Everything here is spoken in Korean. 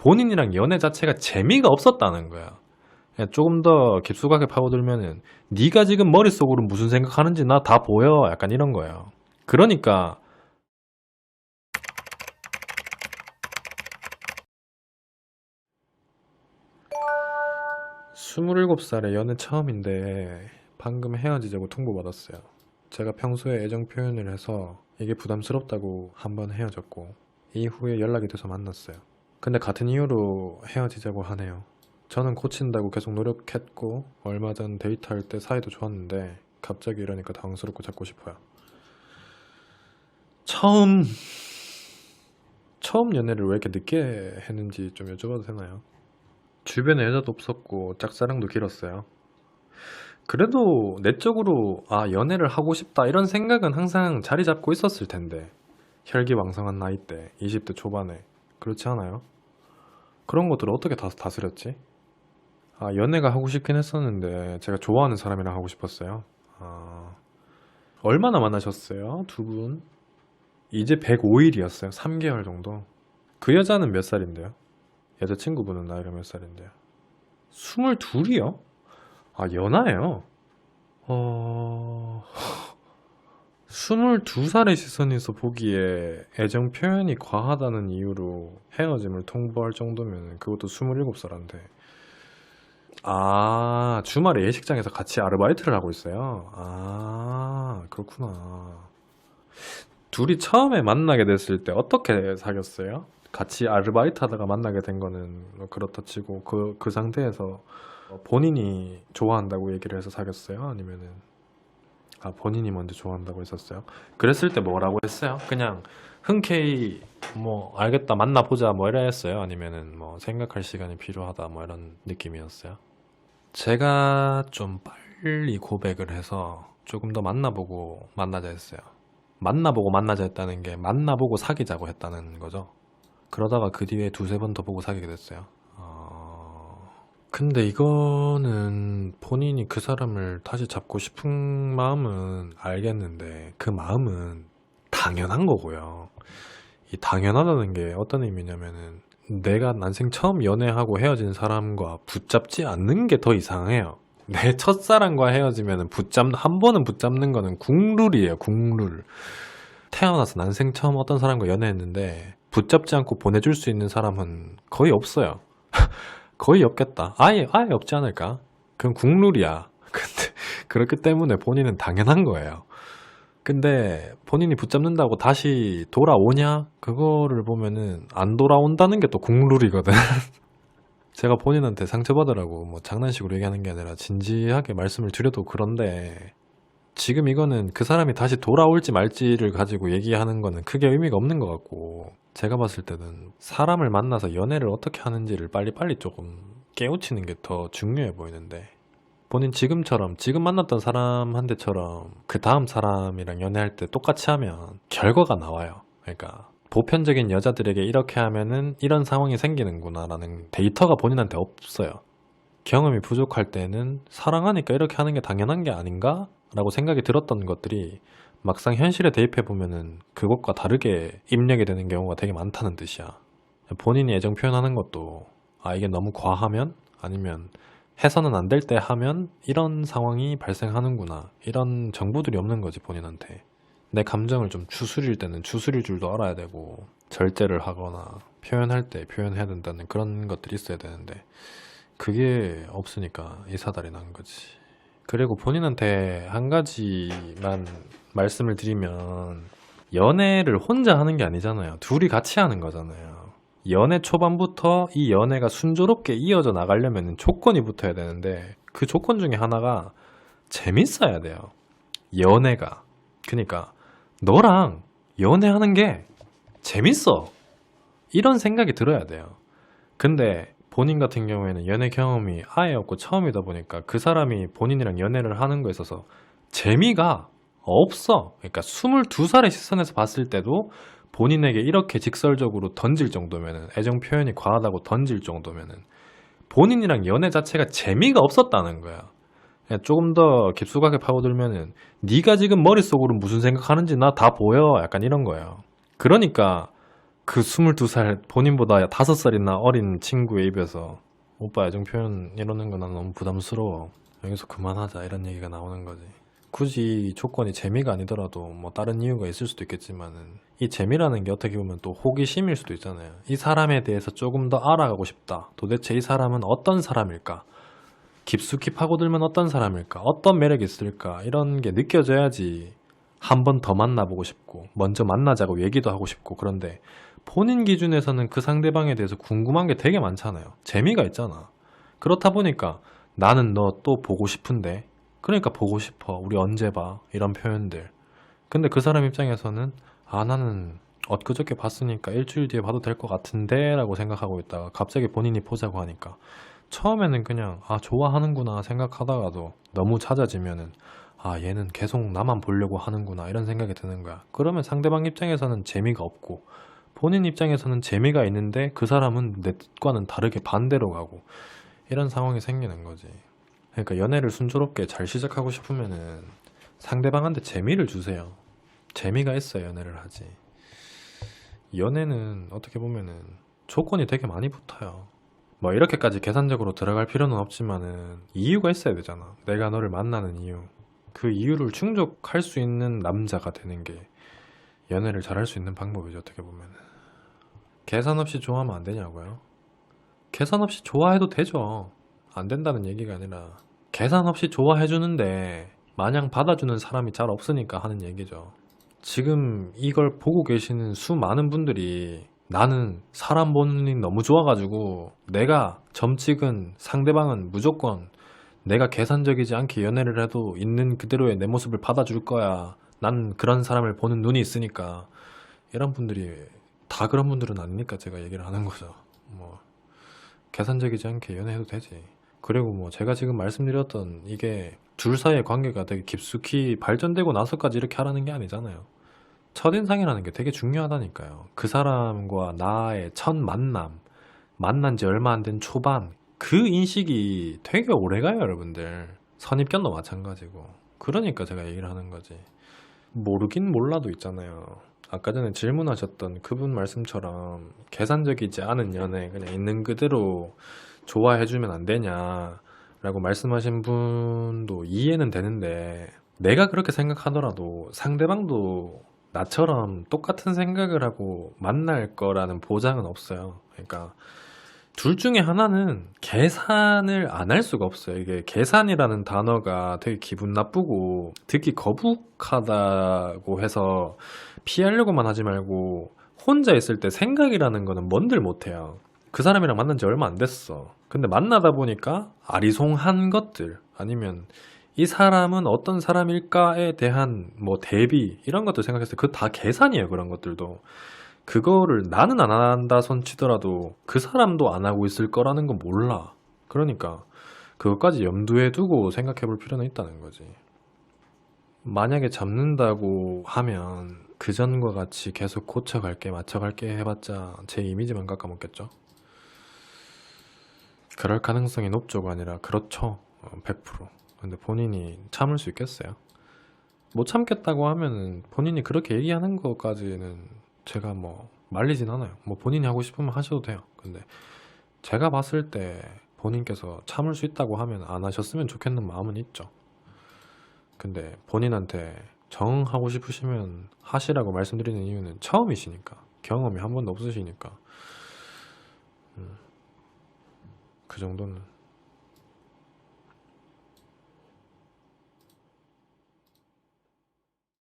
본인이랑 연애 자체가 재미가 없었다는 거야. 그냥 조금 더 깊숙하게 파고들면은 네가 지금 머릿속으로 무슨 생각하는지 나 다 보여. 약간 이런 거예요. 그러니까 27살에 연애 처음인데 방금 헤어지자고 통보받았어요. 제가 평소에 애정 표현을 해서 이게 부담스럽다고 한번 헤어졌고 이후에 연락이 돼서 만났어요. 근데 같은 이유로 헤어지자고 하네요. 저는 고친다고 계속 노력했고 얼마 전 데이트할 때 사이도 좋았는데 갑자기 이러니까 당황스럽고 잡고 싶어요. 처음 연애를 왜 이렇게 늦게 했는지 좀 여쭤봐도 되나요? 주변에 여자도 없었고 짝사랑도 길었어요. 그래도 내적으로 연애를 하고 싶다 이런 생각은 항상 자리 잡고 있었을 텐데 혈기왕성한 나이 때 20대 초반에 그렇지 않아요? 그런 것들을 어떻게 다스렸지? 연애가 하고 싶긴 했었는데 제가 좋아하는 사람이랑 하고 싶었어요. 얼마나 만나셨어요? 두 분? 이제 105일이었어요. 3개월 정도. 그 여자는 몇 살인데요? 여자친구분은 나이가 몇 살인데요? 22이요? 연하예요. 22살의 시선에서 보기에 애정 표현이 과하다는 이유로 헤어짐을 통보할 정도면 그것도 27살한테. 주말에 예식장에서 같이 아르바이트를 하고 있어요. 그렇구나. 둘이 처음에 만나게 됐을 때 어떻게 사귀었어요? 같이 아르바이트 하다가 만나게 된 거는 뭐 그렇다 치고 그 상태에서 본인이 좋아한다고 얘기를 해서 사귀었어요? 아니면은 본인이 먼저 좋아한다고 했었어요? 그랬을 때 뭐라고 했어요? 그냥 흔쾌히 뭐 알겠다 만나보자 뭐 이래 했어요? 아니면은 뭐 생각할 시간이 필요하다 뭐 이런 느낌이었어요? 제가 좀 빨리 고백을 해서 조금 더 만나보고 만나자 했어요. 만나보고 만나자 했다는 게 만나보고 사귀자고 했다는 거죠. 그러다가 그 뒤에 두세 번 더 보고 사귀게 됐어요. 근데 이거는 본인이 그 사람을 다시 잡고 싶은 마음은 알겠는데 그 마음은 당연한 거고요. 이 당연하다는 게 어떤 의미냐면은 내가 난생 처음 연애하고 헤어진 사람과 붙잡지 않는 게 더 이상해요. 내 첫사랑과 헤어지면은 한 번은 붙잡는 거는 국룰이에요, 국룰. 태어나서 난생 처음 어떤 사람과 연애했는데 붙잡지 않고 보내줄 수 있는 사람은 거의 없어요. 거의 없겠다. 아예 없지 않을까? 그건 국룰이야. 근데 그렇기 때문에 본인은 당연한 거예요. 근데 본인이 붙잡는다고 다시 돌아오냐? 그거를 보면은 안 돌아온다는 게 또 국룰이거든. 제가 본인한테 상처받으라고 뭐 장난식으로 얘기하는 게 아니라 진지하게 말씀을 드려도 그런데 지금 이거는 그 사람이 다시 돌아올지 말지를 가지고 얘기하는 거는 크게 의미가 없는 것 같고 제가 봤을 때는 사람을 만나서 연애를 어떻게 하는지를 빨리빨리 조금 깨우치는 게 더 중요해 보이는데 본인 지금처럼 지금 만났던 사람한테처럼 그 다음 사람이랑 연애할 때 똑같이 하면 결과가 나와요. 그러니까 보편적인 여자들에게 이렇게 하면은 이런 상황이 생기는구나 라는 데이터가 본인한테 없어요. 경험이 부족할 때는 사랑하니까 이렇게 하는 게 당연한 게 아닌가? 라고 생각이 들었던 것들이 막상 현실에 대입해보면은 그것과 다르게 입력이 되는 경우가 되게 많다는 뜻이야. 본인이 애정 표현하는 것도 이게 너무 과하면 아니면 해서는 안 될 때 하면 이런 상황이 발생하는구나 이런 정보들이 없는 거지 본인한테. 내 감정을 좀 추스릴 때는 추스릴 줄도 알아야 되고 절제를 하거나 표현할 때 표현해야 된다는 그런 것들이 있어야 되는데 그게 없으니까 이 사달이 난 거지. 그리고 본인한테 한 가지만 말씀을 드리면 연애를 혼자 하는 게 아니잖아요. 둘이 같이 하는 거잖아요. 연애 초반부터 이 연애가 순조롭게 이어져 나가려면 조건이 붙어야 되는데 그 조건 중에 하나가 재밌어야 돼요. 연애가. 그러니까 너랑 연애하는 게 재밌어. 이런 생각이 들어야 돼요. 근데 본인 같은 경우에는 연애 경험이 아예 없고 처음이다 보니까 그 사람이 본인이랑 연애를 하는 거에 있어서 재미가 없어. 그러니까 22살의 시선에서 봤을 때도 본인에게 이렇게 직설적으로 던질 정도면은 애정 표현이 과하다고 던질 정도면은 본인이랑 연애 자체가 재미가 없었다는 거야. 그냥 조금 더 깊숙하게 파고들면은 네가 지금 머릿속으로 무슨 생각하는지 나 다 보여. 약간 이런 거예요. 그러니까 그 22살 본인보다 5살이나 어린 친구의 입에서 오빠 애정 표현 이러는 거 난 너무 부담스러워. 여기서 그만하자 이런 얘기가 나오는 거지. 굳이 조건이 재미가 아니더라도 뭐 다른 이유가 있을 수도 있겠지만은 이 재미라는 게 어떻게 보면 또 호기심일 수도 있잖아요. 이 사람에 대해서 조금 더 알아가고 싶다. 도대체 이 사람은 어떤 사람일까? 깊숙이 파고들면 어떤 사람일까? 어떤 매력이 있을까? 이런 게 느껴져야지 한 번 더 만나보고 싶고 먼저 만나자고 얘기도 하고 싶고. 그런데 본인 기준에서는 그 상대방에 대해서 궁금한 게 되게 많잖아요. 재미가 있잖아. 그렇다 보니까 나는 너 또 보고 싶은데, 그러니까 보고 싶어, 우리 언제 봐, 이런 표현들. 근데 그 사람 입장에서는 나는 엊그저께 봤으니까 일주일 뒤에 봐도 될 것 같은데 라고 생각하고 있다가 갑자기 본인이 보자고 하니까 처음에는 그냥 좋아하는구나 생각하다가도 너무 찾아지면은 얘는 계속 나만 보려고 하는구나 이런 생각이 드는 거야. 그러면 상대방 입장에서는 재미가 없고 본인 입장에서는 재미가 있는데 그 사람은 내 뜻과는 다르게 반대로 가고 이런 상황이 생기는 거지. 그러니까 연애를 순조롭게 잘 시작하고 싶으면은 상대방한테 재미를 주세요. 재미가 있어야 연애를 하지. 연애는 어떻게 보면은 조건이 되게 많이 붙어요. 뭐 이렇게까지 계산적으로 들어갈 필요는 없지만은 이유가 있어야 되잖아. 내가 너를 만나는 이유. 그 이유를 충족할 수 있는 남자가 되는 게 연애를 잘할 수 있는 방법이죠, 어떻게 보면은. 계산 없이 좋아하면 안 되냐고요? 계산 없이 좋아해도 되죠. 안 된다는 얘기가 아니라 계산 없이 좋아해 주는데 마냥 받아주는 사람이 잘 없으니까 하는 얘기죠. 지금 이걸 보고 계시는 수많은 분들이 나는 사람 보는 일 너무 좋아가지고 내가 점 찍은 상대방은 무조건 내가 계산적이지 않게 연애를 해도 있는 그대로의 내 모습을 받아줄 거야. 난 그런 사람을 보는 눈이 있으니까. 이런 분들이 다 그런 분들은 아니니까 제가 얘기를 하는 거죠. 뭐 계산적이지 않게 연애해도 되지. 그리고 뭐 제가 지금 말씀드렸던 이게 둘 사이의 관계가 되게 깊숙이 발전되고 나서까지 이렇게 하라는 게 아니잖아요. 첫인상이라는 게 되게 중요하다니까요. 그 사람과 나의 첫 만난 지 얼마 안 된 초반, 그 인식이 되게 오래가요, 여러분들. 선입견도 마찬가지고. 그러니까 제가 얘기를 하는 거지. 모르긴 몰라도 있잖아요. 아까 전에 질문하셨던 그분 말씀처럼 계산적이지 않은 연애, 그냥 있는 그대로 좋아해주면 안 되냐라고 말씀하신 분도 이해는 되는데, 내가 그렇게 생각하더라도 상대방도 나처럼 똑같은 생각을 하고 만날 거라는 보장은 없어요. 그러니까 둘 중에 하나는 계산을 안 할 수가 없어요. 이게 계산이라는 단어가 되게 기분 나쁘고 듣기 거북하다고 해서 피하려고만 하지 말고 혼자 있을 때 생각이라는 거는 뭔들 못해요. 그 사람이랑 만난 지 얼마 안 됐어. 근데 만나다 보니까 아리송한 것들, 아니면 이 사람은 어떤 사람일까에 대한 뭐 대비 이런 것들 생각했을 때 그 다 계산이에요. 그런 것들도. 그거를 나는 안 한다 손 치더라도 그 사람도 안 하고 있을 거라는 건 몰라. 그러니까 그것까지 염두에 두고 생각해 볼 필요는 있다는 거지. 만약에 잡는다고 하면 그전과 같이 계속 고쳐갈게 맞춰갈게 해봤자 제 이미지만 깎아먹겠죠. 그럴 가능성이 높죠가 아니라 그렇죠. 100%. 근데 본인이 참을 수 있겠어요? 못 참겠다고 하면은 본인이 그렇게 얘기하는 것까지는 제가 뭐 말리진 않아요. 뭐 본인이 하고 싶으면 하셔도 돼요. 근데 제가 봤을 때 본인께서 참을 수 있다고 하면 안 하셨으면 좋겠는 마음은 있죠. 근데 본인한테 정하고 싶으시면 하시라고 말씀드리는 이유는 처음이시니까, 경험이 한 번도 없으시니까. 그 정도는